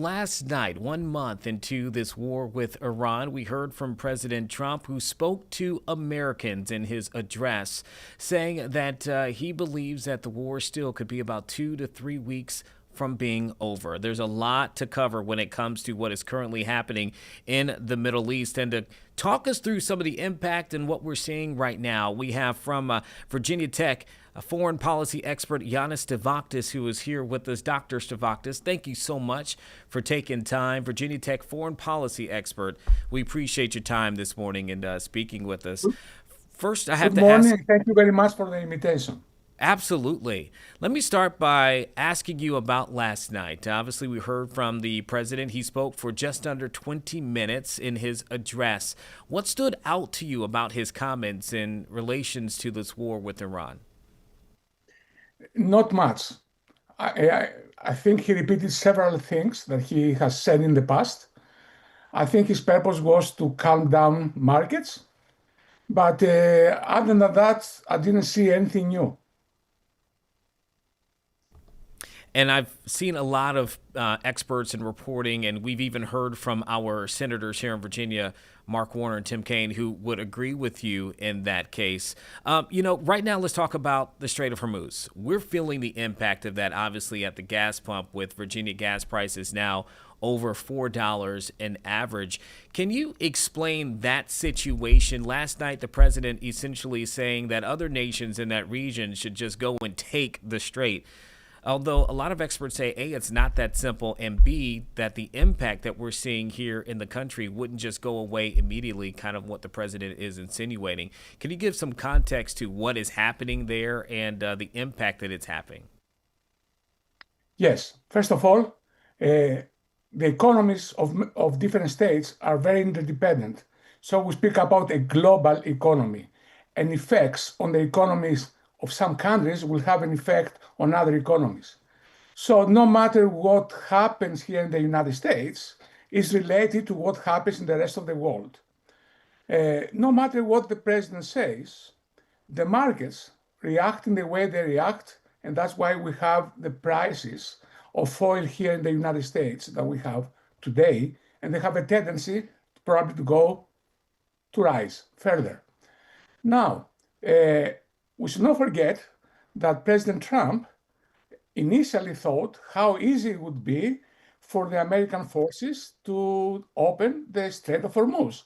Last night, 1 month into this war with Iran, we heard from President Trump, who spoke to Americans in his address, saying that he believes that the war still could be about 2 to 3 weeks from being over. There's a lot to cover when it comes to what is currently happening in the Middle East. And to talk us through some of the impact and what we're seeing right now, we have from Virginia Tech, a foreign policy expert, Yannis Stivachtis, who is here with us. Dr. Stivachtis, thank you so much for taking time. Virginia Tech foreign policy expert, we appreciate your time this morning and speaking with us. First, I have Good to ask. morning. Thank you very much for the invitation. Absolutely. Let me start by asking you about last night. Obviously, we heard from the president. He spoke for just under 20 minutes in his address. What stood out to you about his comments in relations to this war with Iran? Not much. I think he repeated several things that he has said in the past. I think his purpose was to calm down markets. But other than that, I didn't see anything new. And I've seen a lot of experts in reporting, and we've even heard from our senators here in Virginia, Mark Warner and Tim Kaine, who would agree with you in that case. Right now, let's talk about the Strait of Hormuz. We're feeling the impact of that, obviously, at the gas pump with Virginia gas prices now over $4 an average. Can you explain that situation? Last night, the president essentially saying that other nations in that region should just go and take the Strait. Although a lot of experts say, A, it's not that simple, and B, that the impact that we're seeing here in the country wouldn't just go away immediately, kind of what the president is insinuating. Can you give some context to what is happening there and the impact that it's having? Yes. First of all, the economies of different states are very interdependent. So we speak about a global economy, and effects on the economies of some countries will have an effect on other economies. So no matter what happens here in the United States is related to what happens in the rest of the world. No matter what the president says, the markets react in the way they react, and that's why we have the prices of oil here in the United States that we have today, and they have a tendency probably to go to rise further. Now, we should not forget that President Trump initially thought how easy it would be for the American forces to open the Strait of Hormuz,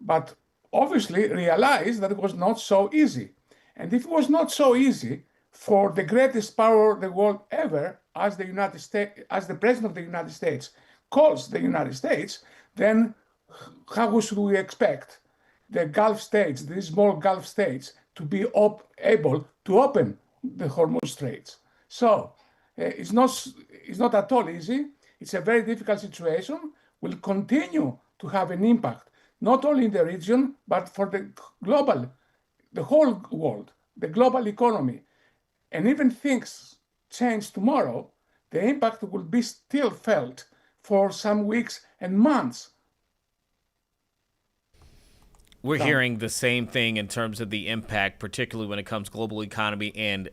but obviously realized that it was not so easy. And if it was not so easy for the greatest power of the world ever, as the United States, as the president of the United States calls the United States, then how should we expect the Gulf states, these small Gulf states, to be able to open the Hormuz Straits? So it's not at all easy. It's a very difficult situation. Will continue to have an impact not only in the region but for the whole world, the global economy. And even things change tomorrow, the impact will be still felt for some weeks and months. We're hearing the same thing in terms of the impact, particularly when it comes to global economy and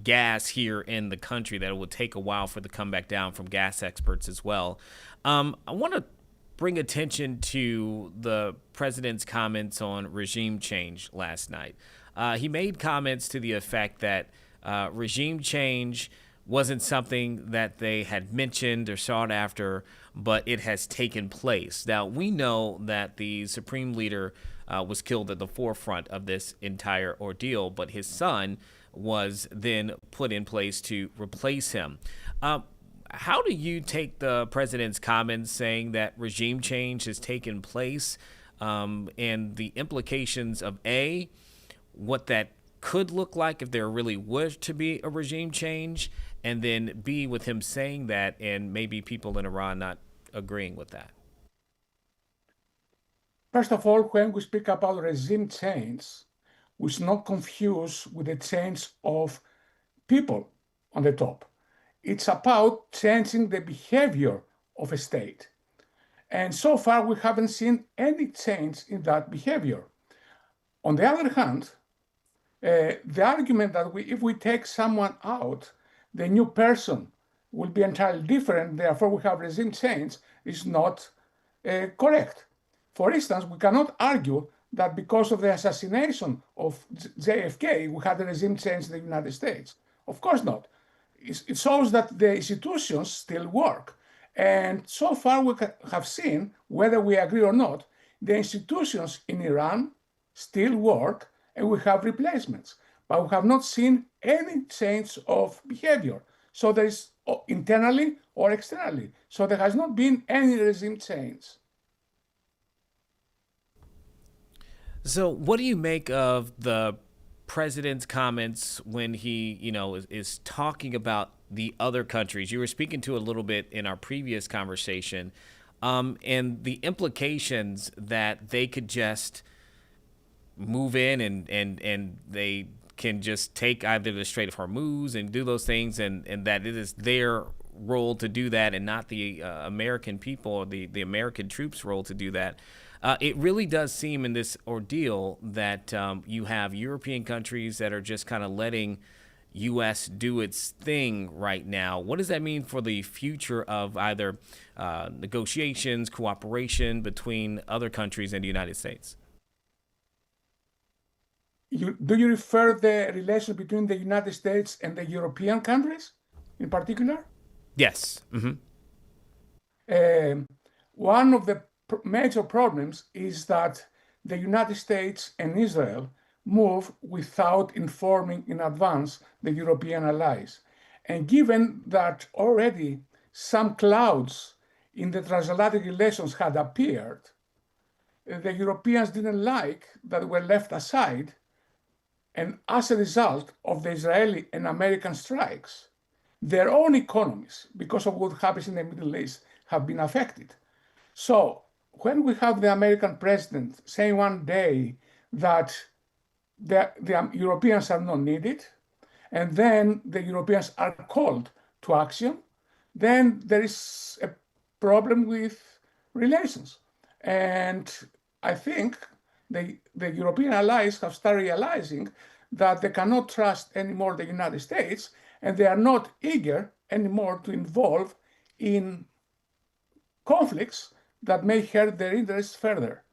gas here in the country, that it will take a while for the comeback down from gas experts as well. I want to bring attention to the president's comments on regime change last night. He made comments to the effect that regime change wasn't something that they had mentioned or sought after, but it has taken place. Now, we know that the supreme leader was killed at the forefront of this entire ordeal, but his son was then put in place to replace him. How do you take the president's comments saying that regime change has taken place and the implications of A, what that could look like if there really was to be a regime change, and then B, with him saying that and maybe people in Iran not agreeing with that? First of all, when we speak about regime change, we should not confuse with the change of people on the top. It's about changing the behavior of a state. And so far, we haven't seen any change in that behavior. On the other hand, the argument that if we take someone out, the new person will be entirely different, therefore we have regime change, is not correct. For instance, we cannot argue that because of the assassination of JFK, we had a regime change in the United States. Of course not. It shows that the institutions still work. And so far, we have seen, whether we agree or not, the institutions in Iran still work and we have replacements. But we have not seen any change of behavior. So there is internally or externally. So there has not been any regime change. So, what do you make of the president's comments when he, is talking about the other countries? You were speaking to a little bit in our previous conversation, and the implications that they could just move in and they can just take either the Strait of Hormuz and do those things, and that it is their role to do that and not the American people or the American troops' role to do that. It really does seem in this ordeal that you have European countries that are just kind of letting U.S. do its thing right now. What does that mean for the future of either negotiations, cooperation between other countries and the United States? Do you refer the relation between the United States and the European countries in particular? Yes. One of the major problems is that the United States and Israel move without informing in advance the European allies. And given that already some clouds in the transatlantic relations had appeared, the Europeans didn't like that were left aside. And as a result of the Israeli and American strikes, their own economies, because of what happens in the Middle East, have been affected. So when we have the American president saying one day that the Europeans are not needed, and then the Europeans are called to action, then there is a problem with relations. And I think the European allies have started realizing that they cannot trust anymore the United States, and they are not eager anymore to involve in conflicts that may hurt their interests further.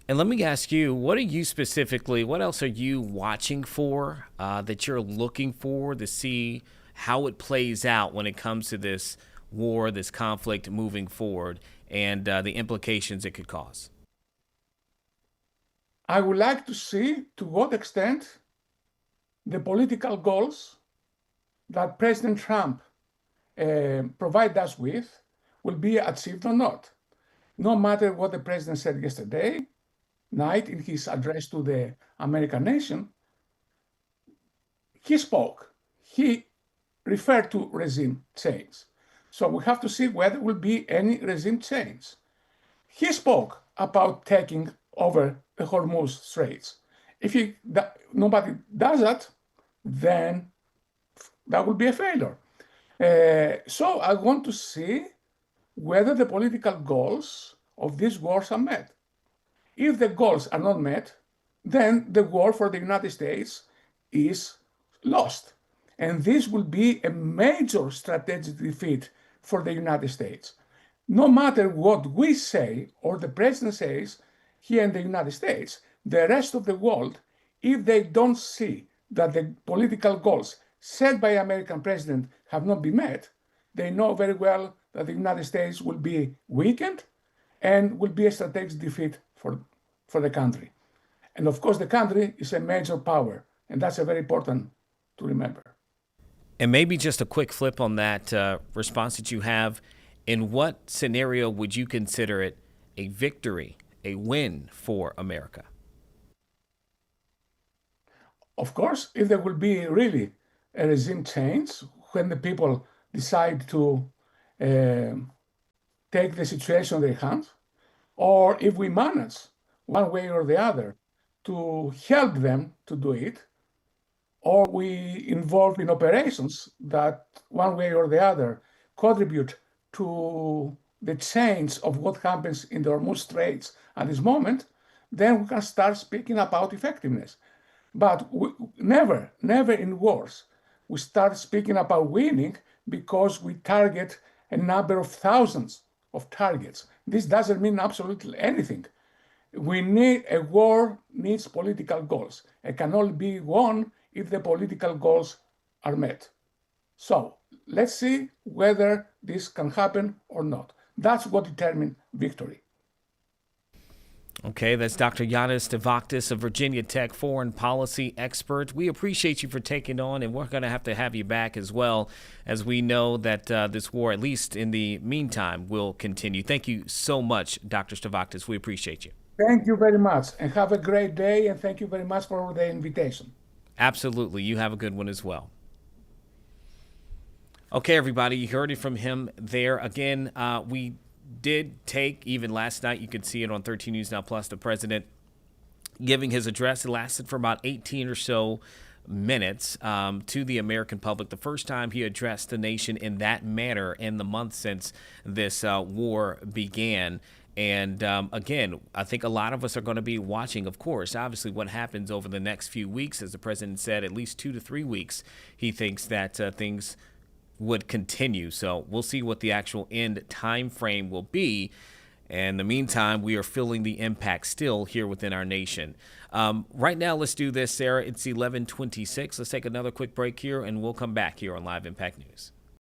And let me ask you, what else are you watching for that you're looking for to see how it plays out when it comes to this war, this conflict moving forward, and the implications it could cause? I would like to see to what extent the political goals that President Trump provided us with will be achieved or not. No matter what the president said yesterday night in his address to the American nation, he spoke. He referred to regime change. So we have to see whether there will be any regime change. He spoke about taking over the Hormuz Straits. If nobody does that, then that will be a failure. So I want to see whether the political goals of these wars are met. If the goals are not met, then the war for the United States is lost. And this will be a major strategic defeat for the United States. No matter what we say or the president says here in the United States, the rest of the world, if they don't see that the political goals set by the American president have not been met, they know very well that the United States will be weakened and will be a strategic defeat for the country. And of course, the country is a major power, and that's very important to remember. And maybe just a quick flip on that response that you have. In what scenario would you consider it a victory, a win for America? Of course, if there will be really a regime change, when the people decide to take the situation in their hands, or if we manage one way or the other to help them to do it, or we involve in operations that one way or the other contribute to the change of what happens in the Hormuz Straits at this moment, then we can start speaking about effectiveness. But never in wars we start speaking about winning because we target a number of thousands of targets. This doesn't mean absolutely anything. A war needs political goals. It can only be won if the political goals are met. So let's see whether this can happen or not. That's what determines victory. Okay, that's Dr. Yannis Stivachtis, a Virginia Tech foreign policy expert. We appreciate you for taking on, and we're going to have you back as well, as we know that this war, at least in the meantime, will continue. Thank you so much, Dr. Stivachtis. We appreciate you. Thank you very much, and have a great day, and thank you very much for the invitation. Absolutely. You have a good one as well. Okay, everybody, you heard it from him there. Again, we did take, even last night, you could see it on 13 News Now Plus, the president giving his address. It lasted for about 18 or so minutes to the American public. The first time he addressed the nation in that manner in the month since this war began. And again, I think a lot of us are going to be watching, of course, obviously what happens over the next few weeks. As the president said, at least 2 to 3 weeks, he thinks that things would continue. So we'll see what the actual end time frame will be. And in the meantime, we are feeling the impact still here within our nation. Right now, let's do this, Sarah. It's 11:26. Let's take another quick break here, and we'll come back here on Live Impact News.